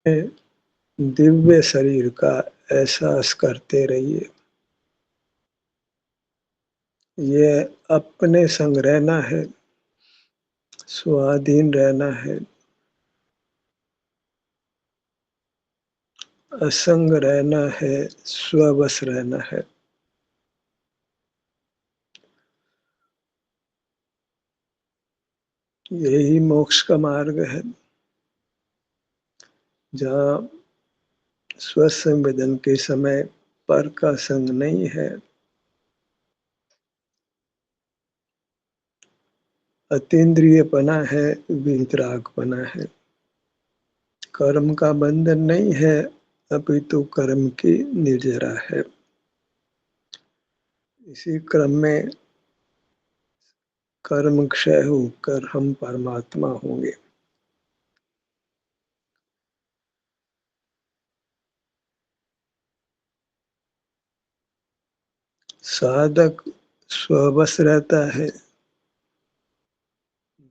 दिव्य शरीर का एहसास करते रहिए। ये अपने संग रहना है, स्वाधीन रहना है, असंग रहना है, स्ववश रहना है। यही मोक्ष का मार्ग है, जहाँ स्वसंवेदन के समय पर का संग नहीं है, अतीन्द्रियपना है, वितरागपना है। कर्म का बंधन नहीं है, अपितु कर्म की निर्जरा है। इसी क्रम में कर्म क्षय होकर हम परमात्मा होंगे। साधक स्ववश रहता है,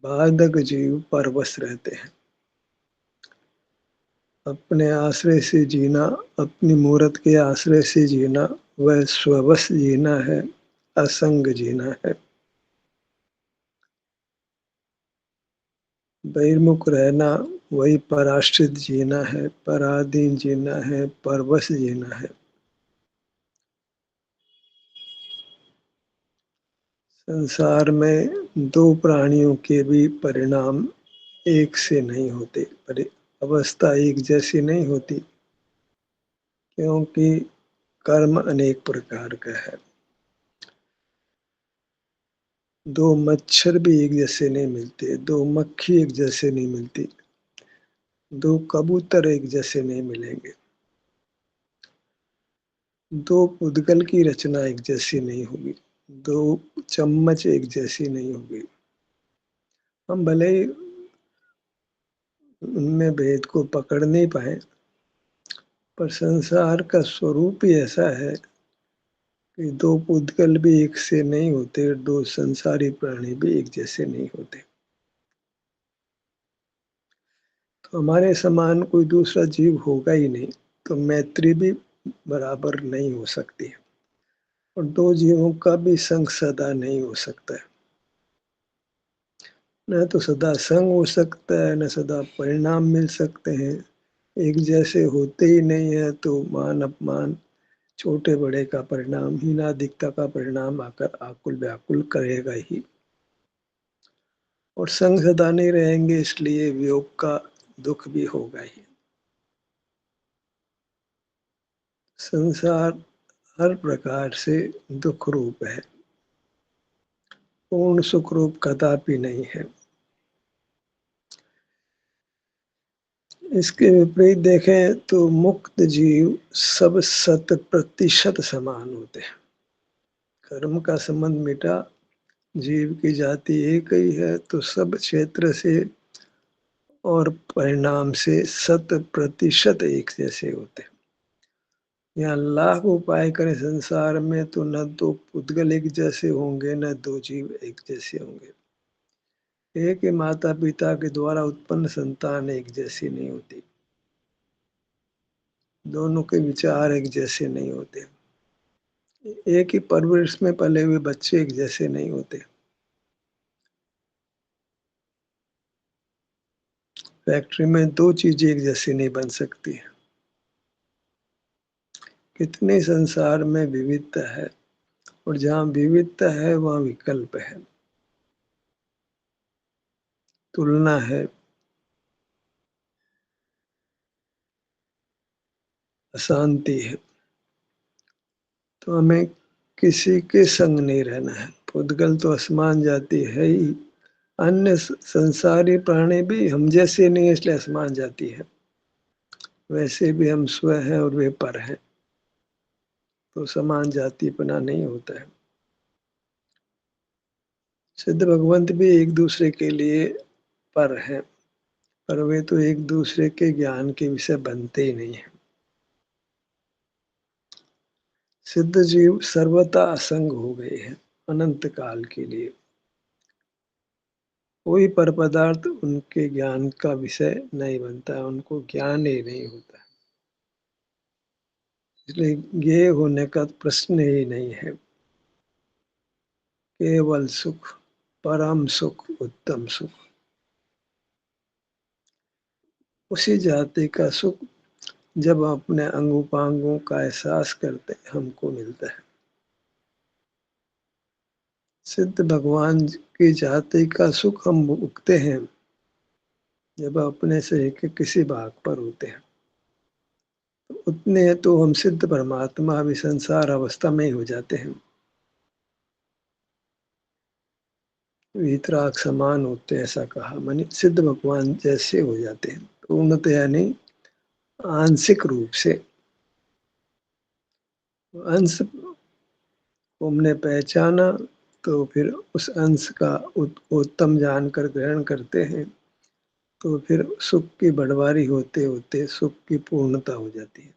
बाधक जीव परवश रहते हैं। अपने आश्रय से जीना, अपनी मूर्त के आश्रय से जीना, वह स्ववश जीना है, असंग जीना है। बहिर्मुख रहना वही पराश्रित जीना है, पराधीन जीना है, परवश जीना है। संसार में दो प्राणियों के भी परिणाम एक से नहीं होते, अवस्था एक जैसी नहीं होती, क्योंकि कर्म अनेक प्रकार का है। दो मच्छर भी एक जैसे नहीं मिलते, दो मक्खी एक जैसे नहीं मिलती, दो कबूतर एक जैसे नहीं मिलेंगे, दो उदगल की रचना एक जैसी नहीं होगी, दो चम्मच एक जैसी नहीं होगी। हम भले ही उनमें भेद को पकड़ नहीं पाए, पर संसार का स्वरूप ही ऐसा है कि दो उदगल भी एक से नहीं होते, दो संसारी प्राणी भी एक जैसे नहीं होते। तो हमारे समान कोई दूसरा जीव होगा ही नहीं, तो मैत्री भी बराबर नहीं हो सकती है, और दो जीवों का भी संग सदा नहीं हो सकता है। न तो सदा संग हो सकता है, न सदा परिणाम मिल सकते हैं। एक जैसे होते ही नहीं है तो मान अपमान, छोटे बड़े का परिणाम, हीनाधिकता का परिणाम आकर आकुल व्याकुल करेगा ही। और संग सदा नहीं रहेंगे, इसलिए वियोग का दुख भी होगा ही। संसार हर प्रकार से दुख रूप है, पूर्ण सुख रूप कदापि नहीं है। इसके विपरीत देखें तो मुक्त जीव सब 100% समान होते हैं। कर्म का संबंध मिटा, जीव की जाति एक ही है, तो सब क्षेत्र से और परिणाम से 100% एक जैसे होते हैं। यहाँ लाख उपाय करें संसार में तो न दो पुद्गल एक जैसे होंगे, न दो जीव एक जैसे होंगे। एक ही माता पिता के द्वारा उत्पन्न संतान एक जैसी नहीं होती, दोनों के विचार एक जैसे नहीं होते, एक ही परवरिश में पले हुए बच्चे एक जैसे नहीं होते। फैक्ट्री में दो चीजें एक जैसी नहीं बन सकती। कितने संसार में विविधता है, और जहाँ विविधता है वहाँ विकल्प है, तुलना है, अशांति है। तो हमें किसी के संग नहीं रहना है। पुद्गल तो असमान जाति है ही, अन्य संसारी प्राणी भी हम जैसे नहीं है, इसलिए असमान जाति है। वैसे भी हम स्व हैं और वे पर हैं, तो समान जातिपना नहीं होता है। सिद्ध भगवंत भी एक दूसरे के लिए पर हैं, पर वे तो एक दूसरे के ज्ञान के विषय बनते ही नहीं है। सिद्ध जीव सर्वथा असंग हो गए हैं अनंत काल के लिए। कोई पर पदार्थ उनके ज्ञान का विषय नहीं बनता है, उनको ज्ञान ही नहीं होता है। इसलिए ज्ञेय होने का प्रश्न ही नहीं है। केवल सुख, परम सुख, उत्तम सुख, उसी जाति का सुख जब अपने अंग उपांगों का एहसास करते हमको मिलता है। सिद्ध भगवान की जाति का सुख हम भुगते हैं जब अपने शरीर के किसी भाग पर होते हैं। तो उतने तो हम सिद्ध परमात्मा भी संसार अवस्था में ही हो जाते हैं। वीतराग समान होते ऐसा कहा, मानी सिद्ध भगवान जैसे हो जाते हैं पूर्णतः, यानी आंशिक रूप से। अंश को हमने पहचाना तो फिर उस अंश का उत्तम जानकर ग्रहण करते हैं, तो फिर सुख की बढ़वारी होते होते सुख की पूर्णता हो जाती है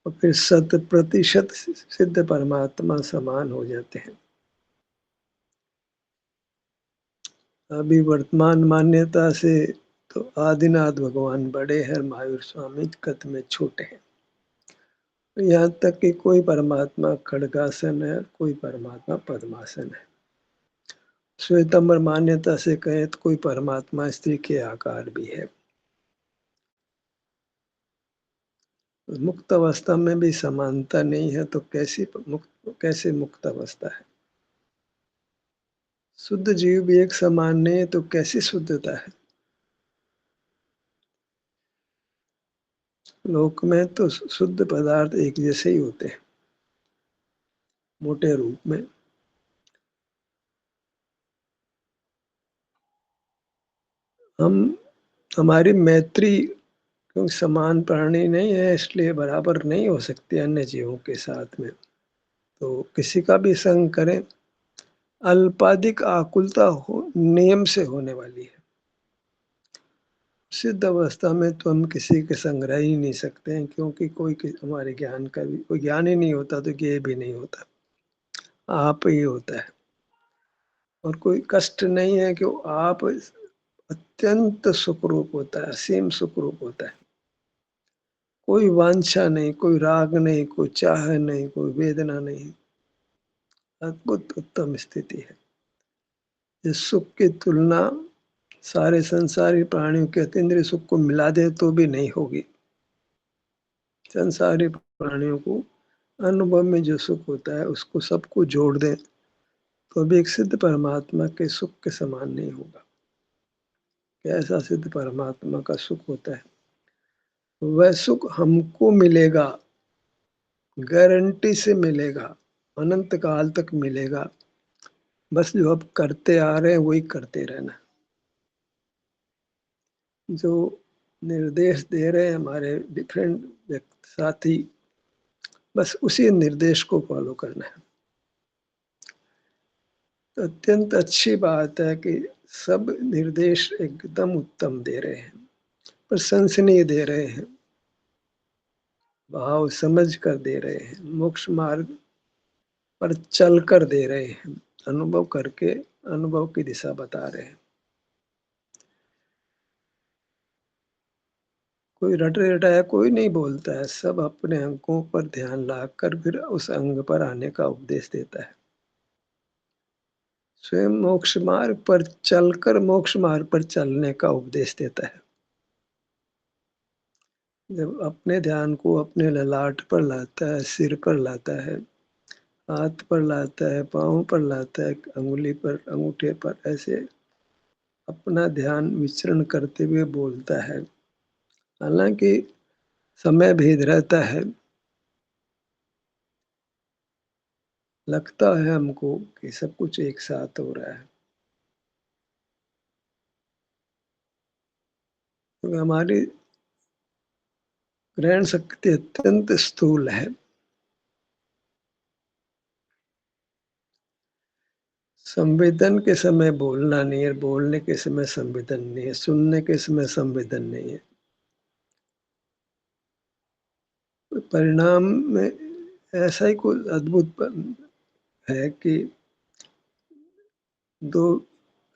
और फिर 100% सिद्ध परमात्मा समान हो जाते हैं। अभी वर्तमान मान्यता से तो आदिनाथ भगवान बड़े हैं, महावीर स्वामी कद में छोटे हैं। यहाँ तक कि कोई परमात्मा खड्गासन है, कोई परमात्मा पद्मासन है। श्वेतंबर मान्यता से कहे तो कोई परमात्मा स्त्री के आकार भी है। मुक्त अवस्था में भी समानता नहीं है तो कैसे मुक्त अवस्था है। शुद्ध जीव भी एक समान नहीं है तो कैसी शुद्धता है। लोक में तो शुद्ध पदार्थ एक जैसे ही होते हैं मोटे रूप में। हम हमारी मैत्री क्योंकि समान प्राणी नहीं है इसलिए बराबर नहीं हो सकती अन्य जीवों के साथ में। तो किसी का भी संग करें, अल्पाधिक आकुलता हो नियम से होने वाली है। सिद्ध अवस्था में तो हम किसी के संग रह ही नहीं सकते हैं, क्योंकि हमारे ज्ञान का भी कोई ज्ञान ही नहीं होता तो ज्ञेय भी नहीं होता, आप ही होता है। और कोई कष्ट नहीं है कि आप अत्यंत सुखरूप होता है, असीम सुखरूप होता है। कोई वांछा नहीं, कोई राग नहीं, कोई चाह नहीं, कोई वेदना नहीं। अद्भुत उत्तम स्थिति है। इस सुख की तुलना सारे संसारी प्राणियों के अतीन्द्रिय सुख को मिला दे तो भी नहीं होगी। संसारी प्राणियों को अनुभव में जो सुख होता है उसको सबको जोड़ दें तो भी एक सिद्ध परमात्मा के सुख के समान नहीं होगा। कैसा सिद्ध परमात्मा का सुख होता है, वह सुख हमको मिलेगा, गारंटी से मिलेगा, अनंत काल तक मिलेगा। बस जो अब करते आ रहे हैं वही करते रहना। जो निर्देश दे रहे हैं हमारे डिफरेंट साथी, बस उसी निर्देश को फॉलो करना है। तो अत्यंत अच्छी बात है कि सब निर्देश एकदम उत्तम दे रहे हैं, प्रशंसनीय दे रहे हैं, भाव समझ कर दे रहे हैं, मोक्ष मार्ग पर चल कर दे रहे हैं, अनुभव करके अनुभव की दिशा बता रहे हैं। कोई रटे रटाया कोई नहीं बोलता है, सब अपने अंगों पर ध्यान लाकर फिर उस अंग पर आने का उपदेश देता है। स्वयं मोक्ष मार्ग पर चलकर मोक्ष मार्ग पर चलने का उपदेश देता है। जब अपने ध्यान को अपने ललाट पर लाता है, सिर पर लाता है, हाथ पर लाता है, पाँव पर लाता है, अंगुली पर, अंगूठे पर, ऐसे अपना ध्यान विचरण करते हुए बोलता है। हालांकि समय भेद रहता है, लगता है हमको कि सब कुछ एक साथ हो रहा है, तो हमारी ग्रहण शक्ति अत्यंत स्थूल है। संवेदन के समय बोलना नहीं है, बोलने के समय संवेदन नहीं है, सुनने के समय संवेदन नहीं है। परिणाम में ऐसा ही कुछ अद्भुत है कि दो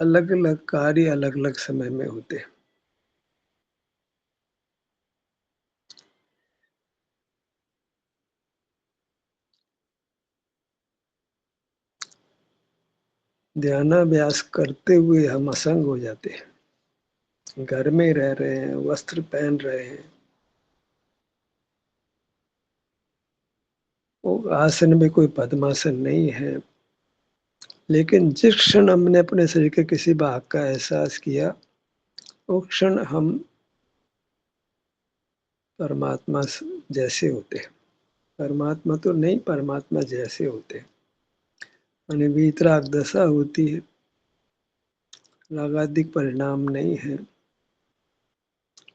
अलग-अलग कार्य अलग-अलग समय में होते हैं। ध्यानाभ्यास करते हुए हम असंग हो जाते हैं। घर में रह रहे हैं, वस्त्र पहन रहे हैं, वो आसन में कोई पद्मासन नहीं है। लेकिन जिस क्षण हमने अपने शरीर के किसी भाग का एहसास किया, वो क्षण हम परमात्मा जैसे होते हैं। परमात्मा तो नहीं, परमात्मा जैसे होते हैं। यानी वीतराग दशा होती है, रागादिक परिणाम नहीं है,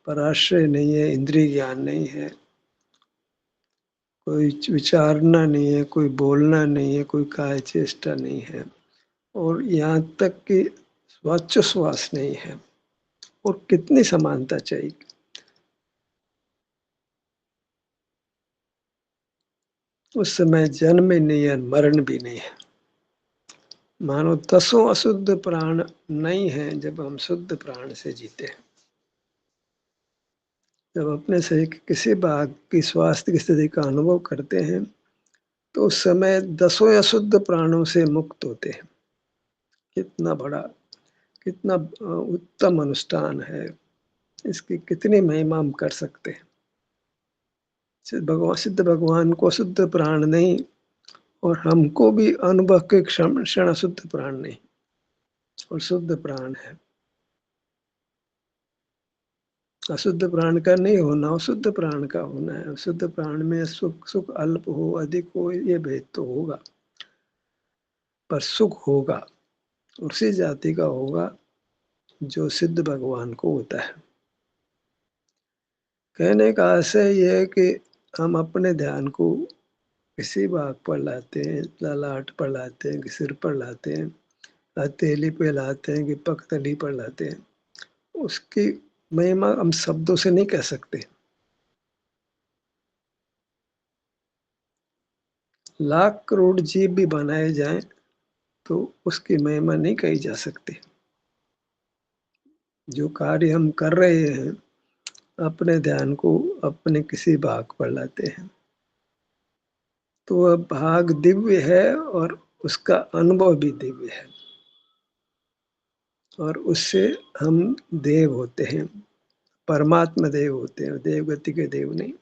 पराश्रय नहीं है, इंद्रिय ज्ञान नहीं है, कोई विचारना नहीं है, कोई बोलना नहीं है, कोई काय चेष्टा नहीं है, और यहाँ तक कि श्वासोच्छ्वास नहीं है। और कितनी समानता चाहिए। उस समय जन्म नहीं है, मरण भी नहीं है। मानो दसों अशुद्ध प्राण नहीं है जब हम शुद्ध प्राण से जीते हैं। जब अपने शरीर के किसी भाग की स्वास्थ्य की स्थिति का अनुभव करते हैं, तो उस समय दसों अशुद्ध प्राणों से मुक्त होते हैं। कितना बड़ा, कितना उत्तम अनुष्ठान है। इसकी कितनी महिमा हम कर सकते हैं। सिद्ध भगवान को शुद्ध प्राण नहीं, और हमको भी अनुभव के क्षण क्षण अशुद्ध प्राण नहीं, और शुद्ध प्राण है। अशुद्ध प्राण का नहीं होना, शुद्ध प्राण का होना है। शुद्ध प्राण में सुख सुख अल्प हो अधिक हो ये भेद तो होगा, पर सुख होगा उसी जाति का होगा जो सिद्ध भगवान को होता है। कहने का आशय यह है कि हम अपने ध्यान को किसी भाग पर लाते हैं, ललाट पर लाते हैं कि सिर पर लाते हैं, हथेली पे लाते हैं कि पगतली पर लाते हैं, उसकी महिमा हम शब्दों से नहीं कह सकते। लाख करोड़ जीव भी बनाए जाएं तो उसकी महिमा नहीं कही जा सकती। जो कार्य हम कर रहे हैं, अपने ध्यान को अपने किसी भाग पर लाते हैं, तो वह भाग दिव्य है और उसका अनुभव भी दिव्य है, और उससे हम देव होते हैं, परमात्मा देव होते हैं, देवगति के देव नहीं।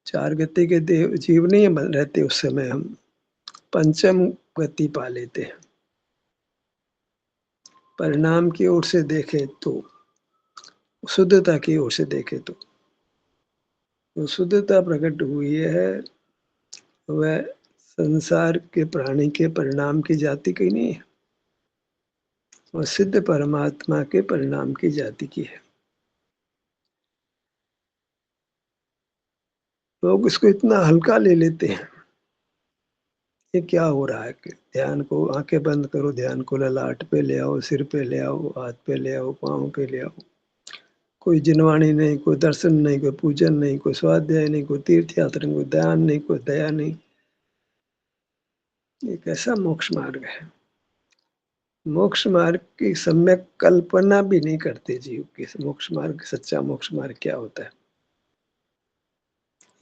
चार गति के देव जीव नहीं रहते उस समय, हम पंचम गति पा लेते हैं। परिणाम की ओर से देखें तो, शुद्धता की ओर से देखें तो जो शुद्धता प्रकट हुई है, वह संसार के प्राणी के परिणाम की जाति की नहीं है, वह सिद्ध परमात्मा के परिणाम की जाति की है। लोग इसको इतना हल्का ले लेते हैं। ये क्या हो रहा है कि ध्यान को आंखें बंद करो, ध्यान को ललाट पे ले आओ, सिर पे ले आओ, हाथ पे ले आओ, पाँव पे ले आओ। कोई जिनवाणी नहीं, कोई दर्शन नहीं, कोई पूजन नहीं, कोई स्वाध्याय नहीं, कोई तीर्थ यात्रा नहीं, कोई ध्यान नहीं, कोई दया नहीं। ये कैसा मोक्ष मार्ग है। मोक्ष मार्ग की सम्यक कल्पना भी नहीं करते जीव की। मोक्ष मार्ग, सच्चा मोक्ष मार्ग क्या होता है।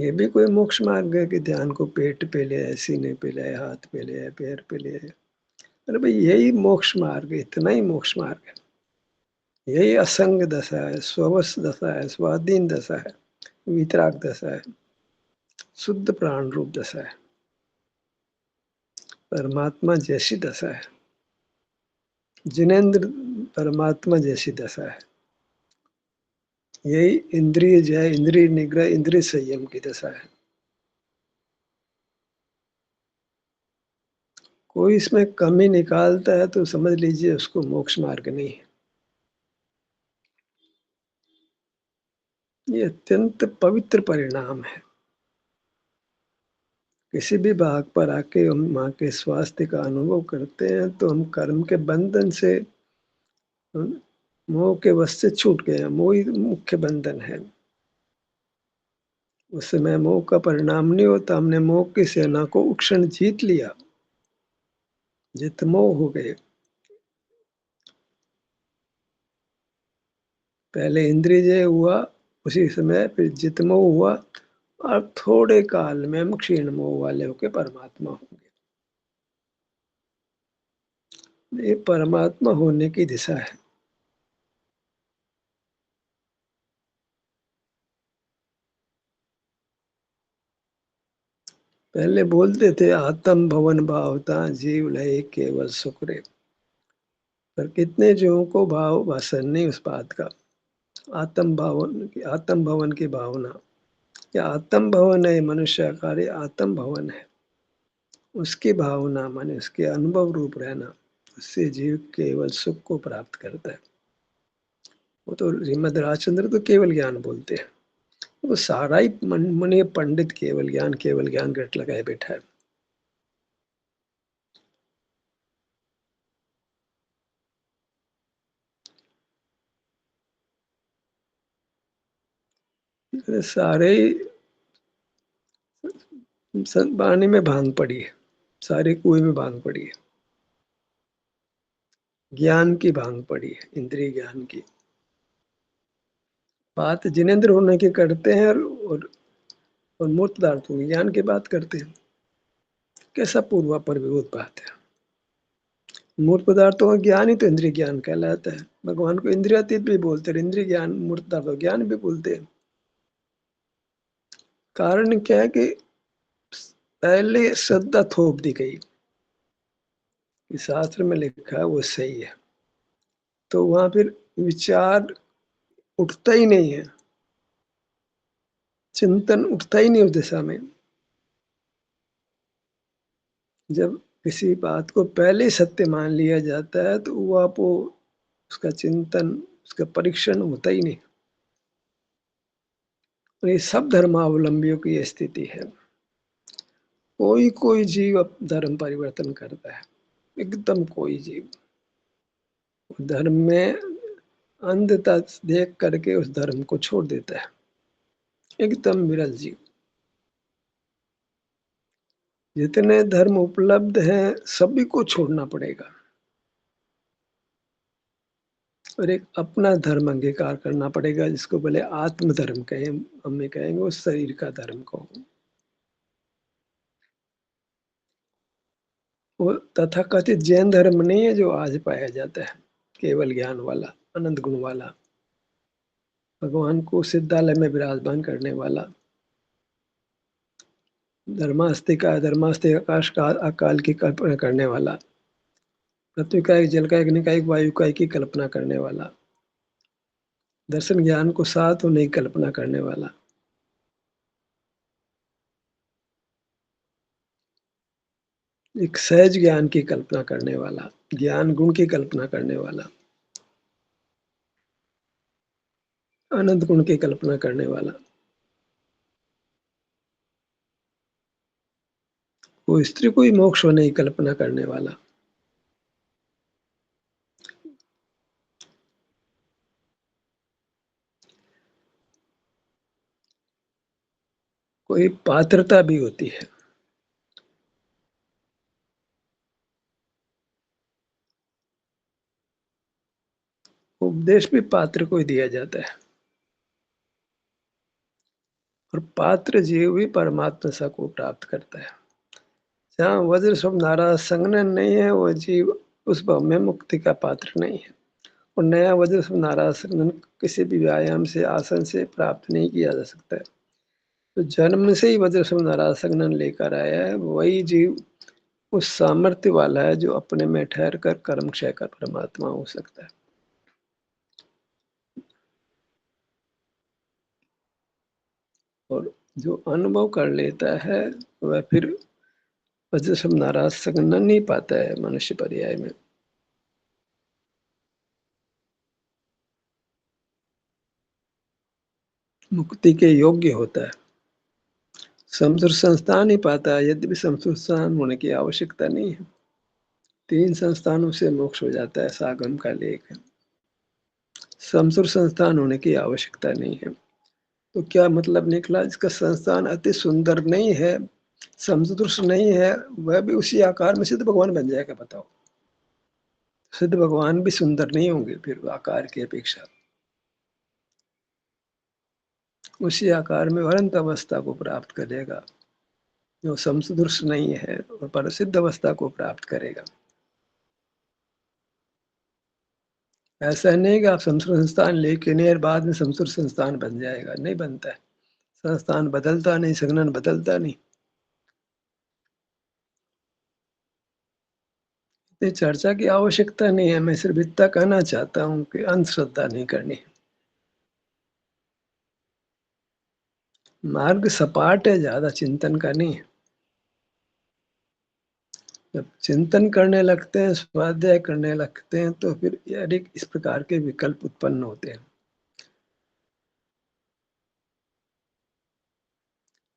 ये भी कोई मोक्ष मार्ग है कि ध्यान को पेट पे ले आए, सीने पे ले आए, हाथ पे ले आए, पैर पे ले आए। अरे भाई यही मोक्ष मार्ग है, इतना ही मोक्ष मार्ग है। यही असंग दशा है, स्ववश दशा है, स्वाधीन दशा है, वितराग दशा है, शुद्ध प्राण रूप दशा है, परमात्मा जैसी दशा है, जिनेन्द्र परमात्मा जैसी दशा है। यही इंद्रिय जय, इंद्रिय निग्रह, इंद्रिय संयम की दशा है। कोई इसमें कमी निकालता है तो समझ लीजिए उसको मोक्ष मार्ग नहीं है। ये अत्यंत पवित्र परिणाम है। किसी भी भाग पर आके हम माँ के स्वास्थ्य का अनुभव करते हैं तो हम कर्म के बंधन से, मोह के वश से छूट गए हैं। मोह ही मुख्य बंधन है। उस समय मोह का परिणाम नहीं होता, हमने मोह की सेना को उक्षण जीत लिया। जितमोह हो गए। पहले इंद्रियजय हुआ, उसी समय फिर जितमोह हुआ, और थोड़े काल में हम क्षीण मोह वाले होके परमात्मा होंगे। ये परमात्मा होने की दिशा है। पहले बोलते थे आत्म भवन भावता जीव लय केवल सुख रे, पर कितने जीवों को भाव वासन नहीं उस बात का। आत्म भवन की भावना, या आत्म भवन है मनुष्य कार्य, आत्म भवन है उसकी भावना, माने उसके अनुभव रूप रहना, उससे जीव केवल सुख को प्राप्त करता है। वो तो श्रीमद राजचंद्र तो केवल ज्ञान बोलते हैं। वो सारा ही मुनि पंडित केवल ज्ञान रट लगाए बैठा है। सारे वाणी में भांग पड़ी है, सारे कुएं में भांग पड़ी है, ज्ञान की भांग पड़ी है, इंद्रिय ज्ञान की बात जिनेंद्र होने की करते हैं, और मूर्त पदार्थों की ज्ञान की बात करते हैं। कैसा पूर्वा पर विरोध बात है। मूर्त पदार्थों का ज्ञान ही तो इंद्रिय ज्ञान कहलाता है। भगवान को इंद्रियातीत भी बोलते हैं, इंद्रिय ज्ञान मूर्त पदार्थों ज्ञान भी बोलते हैं। कारण क्या है कि पहले श्रद्धा थोप दी गई कि शास्त्र में लिखा है वो सही है, तो वहां फिर विचार उठता ही नहीं है, चिंतन उठता ही नहीं उस दिशा में। जब किसी बात को पहले ही सत्य मान लिया जाता है तो वो आपको उसका चिंतन, उसका परीक्षण होता ही नहीं। और ये सब धर्मावलंबियों की ये स्थिति है। कोई कोई जीव अब धर्म परिवर्तन करता है, एकदम कोई जीव धर्म में अंधता देख करके उस धर्म को छोड़ देता है, एकदम विरल जीव। जितने धर्म उपलब्ध हैं सभी को छोड़ना पड़ेगा, और एक अपना धर्म अंगीकार करना पड़ेगा, जिसको बोले आत्म धर्म कहें, हमें कहेंगे उस शरीर का धर्म को। वो तथाकथित जैन धर्म नहीं है जो आज पाया जाता है, केवल ज्ञान वाला, अनंत गुण वाला, भगवान को सिद्धालय में विराजमान करने वाला, धर्मास्तिक आकाश का अकाल की कल्पना करने वाला, पृथ्वी का एक, जल का एक, अग्नि का एक, वायु का एक की कल्पना करने वाला, दर्शन ज्ञान को साथ होने की कल्पना करने वाला, एक सहज ज्ञान की कल्पना करने वाला, ज्ञान गुण की कल्पना करने वाला, अनंत गुण की कल्पना करने वाला, वो स्त्री को ही मोक्ष होने की कल्पना करने वाला। कोई पात्रता भी होती है। उपदेश भी पात्र को ही दिया जाता है, और पात्र जीव भी परमात्मा सा को प्राप्त करता है। जहाँ वज्र सब नाराज संगन नहीं है, वो जीव उस भाव में मुक्ति का पात्र नहीं है। और नया वज्र सब नाराज संगन किसी भी व्यायाम से, आसन से प्राप्त नहीं किया जा सकता है। तो जन्म से ही वज्र सब नाराज संगन लेकर आया है, वही जीव उस सामर्थ्य वाला है जो अपने में ठहर कर कर्म क्षय कर परमात्मा हो सकता है। और जो अनुभव कर लेता है वह फिर वज्र सब नाराज संगन नहीं पाता है मनुष्य पर्याय में। मुक्ति के योग्य होता है, समसुर संस्थान ही पाता है, यद्यपि समसुर संस्थान होने की आवश्यकता नहीं है। 3 संस्थानों से मोक्ष हो जाता है, सागम का लेख है। समसुर संस्थान होने की आवश्यकता नहीं है। तो क्या मतलब निकला, इसका संस्थान अति सुंदर नहीं है, समदृष्ट नहीं है, वह भी उसी आकार में सिद्ध भगवान बन जाएगा, बताओ। सिद्ध भगवान भी सुंदर नहीं होंगे फिर आकार की अपेक्षा। उसी आकार में अनंत अवस्था को प्राप्त करेगा जो समदृष्ट नहीं है, और परसिद्ध अवस्था को प्राप्त करेगा। ऐसा नहीं कि आप संस्कृत संस्थान लेके नहीं और बाद में संस्कृत संस्थान बन जाएगा, नहीं बनता है। संस्थान बदलता नहीं, संगठन बदलता नहीं। इतनी चर्चा की आवश्यकता नहीं है। मैं सिर्फ इतना कहना चाहता हूँ कि अंधश्रद्धा नहीं करनी। मार्ग सपाट है, ज्यादा चिंतन का नहीं है। जब चिंतन करने लगते हैं, स्वाध्याय करने लगते हैं, तो फिर अनेक इस प्रकार के विकल्प उत्पन्न होते हैं।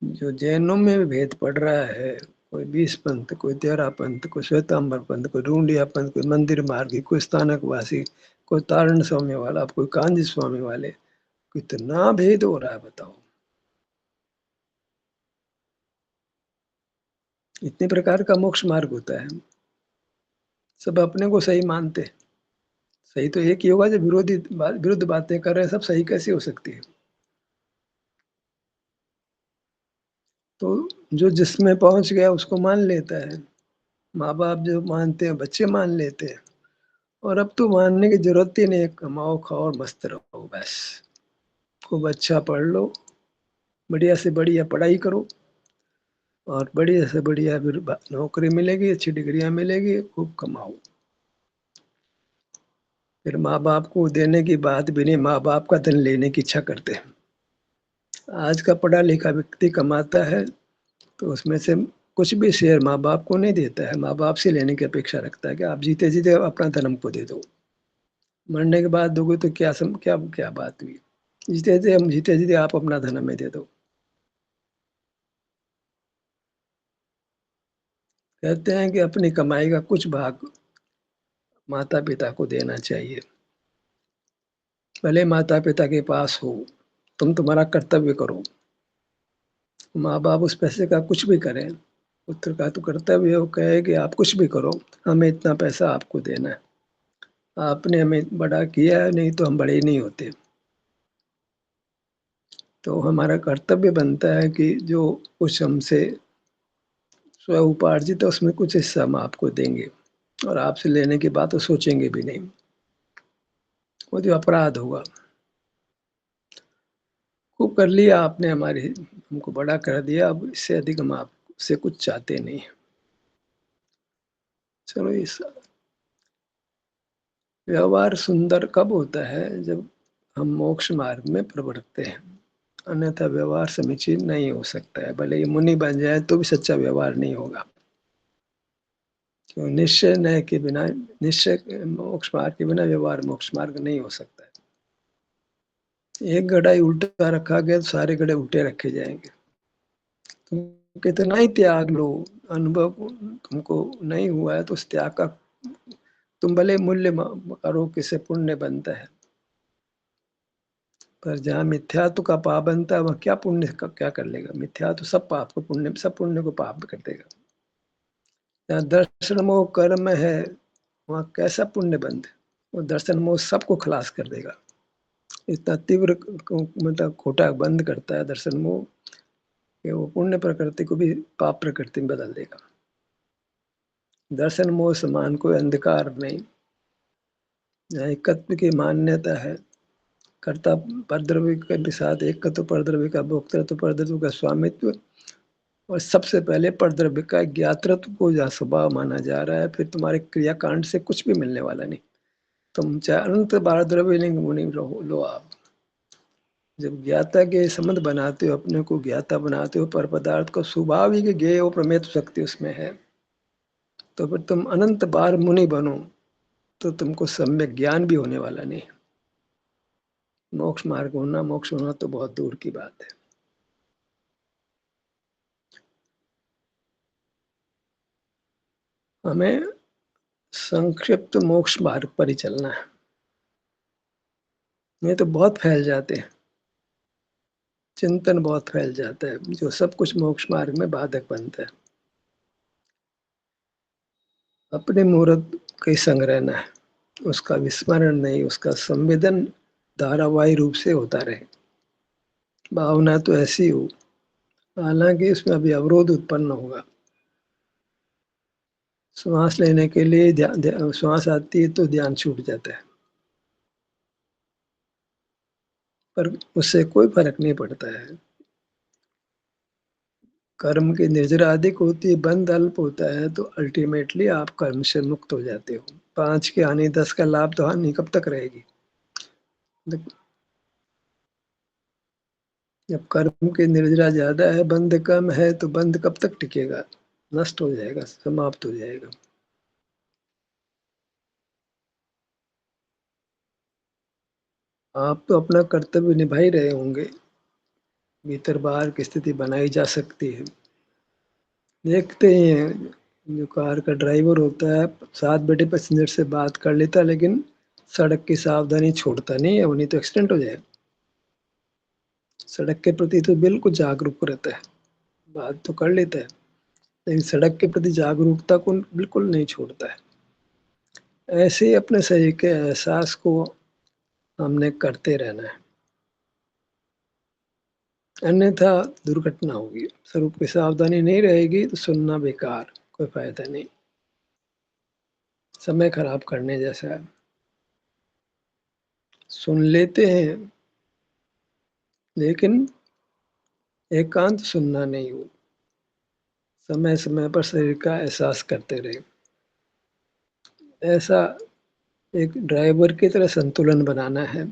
जो जैनों में भी भेद पड़ रहा है, कोई 20 पंथ, कोई 13 पंथ, कोई श्वेतांबर पंथ, कोई रूंडिया पंथ, कोई मंदिर मार्गी, कोई स्थानकवासी, कोई तारण स्वामी वाला, कोई कांजी स्वामी वाले, कितना भेद हो रहा है, बताओ। इतने प्रकार का मोक्ष मार्ग होता है। सब अपने को सही मानते हैं। सही तो एक ही होगा। जो विरुद्ध बातें कर रहे हैं, सब सही कैसे हो सकती है? तो जो जिसमें पहुंच गया उसको मान लेता है। माँ बाप जो मानते हैं, बच्चे मान लेते हैं। और अब तो मानने की जरूरत ही नहीं है। कमाओ, खाओ और मस्त रहो, बस। खूब अच्छा पढ़ लो, बढ़िया से बढ़िया पढ़ाई करो, और बढ़िया से बढ़िया फिर नौकरी मिलेगी, अच्छी डिग्रियां मिलेगी, खूब कमाओ। फिर माँ बाप को देने की बात भी नहीं, माँ बाप का धन लेने की इच्छा करते हैं। आज का पढ़ा लिखा व्यक्ति कमाता है तो उसमें से कुछ भी शेयर माँ बाप को नहीं देता है। माँ बाप से लेने की अपेक्षा रखता है कि आप जीते जीते अपना धन हमको दे दो। मरने के बाद दोगे तो क्या क्या बात हुई? जीते जीते आप अपना धन हमें दे दो। कहते हैं कि अपनी कमाई का कुछ भाग माता पिता को देना चाहिए। भले माता पिता के पास हो, तुम तुम्हारा कर्तव्य करो। माँ बाप उस पैसे का कुछ भी करें, पुत्र का तो कर्तव्य है, वो कहे कि आप कुछ भी करो, हमें इतना पैसा आपको देना है। आपने हमें बड़ा किया है, नहीं तो हम बड़े नहीं होते। तो हमारा कर्तव्य बनता है कि जो कुछ हमसे स्व उपार्जित है, उसमें कुछ हिस्सा हम आपको देंगे, और आपसे लेने की बात तो सोचेंगे भी नहीं। वो जो अपराध होगा। खूब कर लिया आपने, हमारी हमको बड़ा कर दिया, अब इससे अधिक हम आपसे कुछ चाहते नहीं। चलो, इस व्यवहार सुंदर कब होता है? जब हम मोक्ष मार्ग में प्रवर्तते हैं। अन्यथा व्यवहार समीचीन नहीं हो सकता है। भले ही मुनि बन जाए तो भी सच्चा व्यवहार नहीं होगा। क्यों? निश्चय नय के बिना, निश्चय मोक्ष मार्ग के बिना व्यवहार मोक्ष मार्ग नहीं हो सकता है। एक गड्ढा ही उल्टा रखा गया तो सारे गड्ढे उल्टे रखे जाएंगे। तुम कितना ही त्याग लो, अनुभव तुमको नहीं हुआ है तो उस त्याग का तुम भले मूल्य करो, किसे पुण्य बनता है। पर जहाँ मिथ्यात्व का पाप बनता है, वह क्या पुण्य का क्या कर लेगा? मिथ्यात्व सब पाप को पुण्य, सब पुण्य को पाप कर देगा। जहाँ दर्शन मोह कर्म है, वहाँ कैसा पुण्य बंध? वो दर्शन मोह सबको खलास कर देगा। इतना तीव्र मतलब खोटा बंद करता है दर्शन मोह, कि वो पुण्य प्रकृति को भी पाप प्रकृति में बदल देगा। दर्शन मोह समान कोई अंधकार नहीं। जहाँ एकत्व की मान्यता है, कर्ता परद्रव्य के साथ एकत्व, परद्रव्य का भोक्तृत्व, परद्रव्य का स्वामित्व, और सबसे पहले परद्रव्य का ज्ञातृत्व को जहाँ स्वभाव माना जा रहा है, फिर तुम्हारे क्रियाकांड से कुछ भी मिलने वाला नहीं। तुम चाहे अनंत बार द्रव्य लिंग मुनि लो आप, जब ज्ञाता के संबंध बनाते हो, अपने को ज्ञाता बनाते हो, पर पदार्थ को स्वाभाविक ज्ञेय और प्रमेय शक्ति उसमें है, तो फिर तुम अनंत बार मुनि बनो तो तुमको सम्यक ज्ञान भी होने वाला नहीं। मोक्ष मार्ग होना, मोक्ष होना तो बहुत दूर की बात है। हमें संक्षिप्त मोक्ष मार्ग पर ही चलना है। ये तो बहुत फैल जाते हैं। चिंतन बहुत फैल जाता है, जो सब कुछ मोक्ष मार्ग में बाधक बनता है। अपने मुहूर्त के संग रहना है, उसका विस्मरण नहीं, उसका संवेदन धारावाही रूप से होता रहे। भावना तो ऐसी हो, हालांकि इसमें अभी अवरोध उत्पन्न होगा। श्वास लेने के लिए श्वास आती है तो ध्यान छूट जाता है, पर उससे कोई फर्क नहीं पड़ता है। कर्म की निर्जरा अधिक होती है, बंध अल्प होता है, तो अल्टीमेटली आप कर्म से मुक्त हो जाते हो। 5 की हानि 10 का लाभ तो हानि कब तक रहेगी? जब कर्म की निर्जरा ज्यादा है, बंध कम है, तो बंध कब तक टिकेगा? नष्ट हो जाएगा, समाप्त हो जाएगा। आप तो अपना कर्तव्य निभा ही रहे होंगे, भीतर बाहर की स्थिति बनाई जा सकती है। देखते ही हैं, जो कार का ड्राइवर होता है, साथ बैठे पैसेंजर से बात कर लेता है, लेकिन सड़क की सावधानी छोड़ता नहीं है, वो नहीं तो एक्सीडेंट हो जाए। सड़क के प्रति तो बिल्कुल जागरूक रहता है, बात तो कर लेता है, लेकिन सड़क के प्रति जागरूकता को बिल्कुल नहीं छोड़ता है। ऐसे ही अपने शरीर के एहसास को हमने करते रहना है, अन्यथा दुर्घटना होगी। स्वरूप की सावधानी नहीं रहेगी तो सुनना बेकार, कोई फायदा नहीं, समय खराब करने जैसा है। सुन लेते हैं, लेकिन एकांत सुनना नहीं हो, समय समय पर शरीर का एहसास करते रहे। ऐसा एक ड्राइवर की तरह संतुलन बनाना है।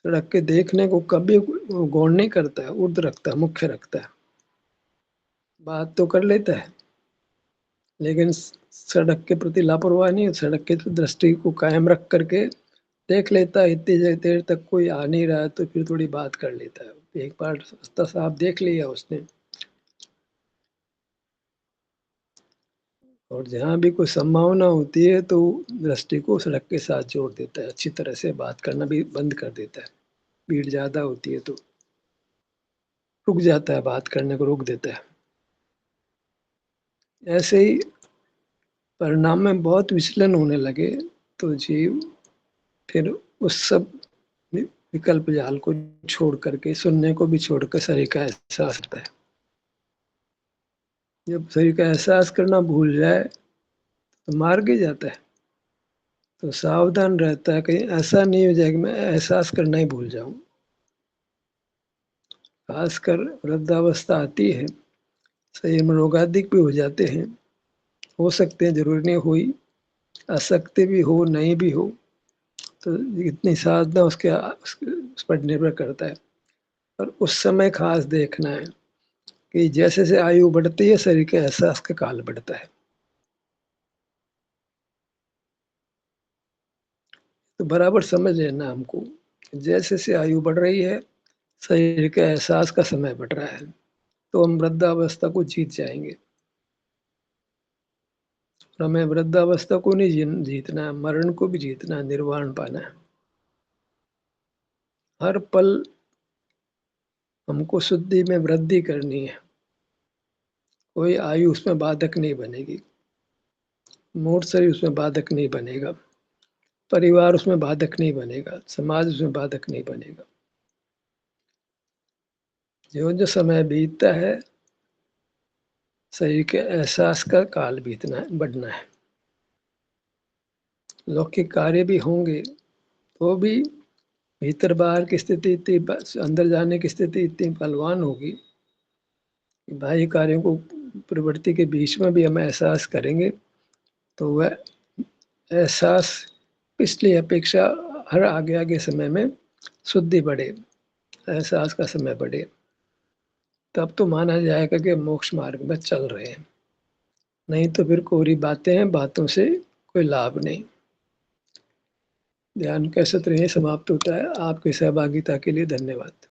सड़क के देखने को कभी गौर नहीं करता है, ऊर्ध्व रखता है, मुख्य रखता है। बात तो कर लेता है, लेकिन सड़क के प्रति लापरवाह नहीं, सड़क की दृष्टि को कायम रख करके देख लेता है। इतनी देर तक कोई आ नहीं रहा है तो फिर थोड़ी बात कर लेता है। एक बार रास्ता साफ देख लिया उसने, और जहाँ भी कोई संभावना होती है तो दृष्टि को सड़क के साथ जोड़ देता है, अच्छी तरह से बात करना भी बंद कर देता है। भीड़ ज्यादा होती है तो रुक जाता है, बात करने को रोक देता है। ऐसे ही परिणाम में बहुत विचलन होने लगे तो जीव फिर उस सब विकल्प जाल को छोड़ करके, सुनने को भी छोड़कर शरीर का एहसास होता है। जब शरीर का एहसास करना भूल जाए तो मार्ग ही जाता है। तो सावधान रहता है, कहीं ऐसा नहीं हो जाए कि मैं एहसास करना ही भूल जाऊं। खासकर वृद्धावस्था आती है, शरीर में रोगादिक भी हो जाते हैं, हो सकते हैं, जरूरी नहीं हुई, असक्ति भी हो, नहीं भी हो, तो इतनी साधना उस पर निर्भर करता है। और उस समय खास देखना है कि जैसे जैसे आयु बढ़ती है, शरीर के एहसास का काल बढ़ता है। तो बराबर समझ लेना हमको, जैसे जैसे आयु बढ़ रही है, शरीर के एहसास का समय बढ़ रहा है, तो हम वृद्धावस्था को जीत जाएंगे। और हमें वृद्धावस्था को नहीं जीतना है, मरण को भी जीतना है, निर्वाण पाना है। हर पल हमको शुद्धि में वृद्धि करनी है, कोई आयु उसमें बाधक नहीं बनेगी, मूर्त शरीर उसमें बाधक नहीं बनेगा, परिवार उसमें बाधक नहीं बनेगा, समाज उसमें बाधक नहीं बनेगा। जो जो समय बीतता है, शरीर के एहसास का काल बीतना है, बढ़ना है। लौकिक कार्य भी होंगे तो भी भीतर बाहर की स्थिति इतनी, अंदर जाने की स्थिति इतनी बलवान होगी कि बाह्य कार्यों को, प्रवृत्ति के बीच में भी हम एहसास करेंगे, तो वह एहसास पिछली अपेक्षा हर आगे आगे समय में शुद्धि बढ़े, एहसास का समय बढ़े, तब तो माना जाएगा कि मोक्ष मार्ग में चल रहे हैं। नहीं तो फिर कोरी बातें हैं, बातों से कोई लाभ नहीं। ध्यान का सत्र यही समाप्त होता है। आपकी सहभागिता के लिए धन्यवाद।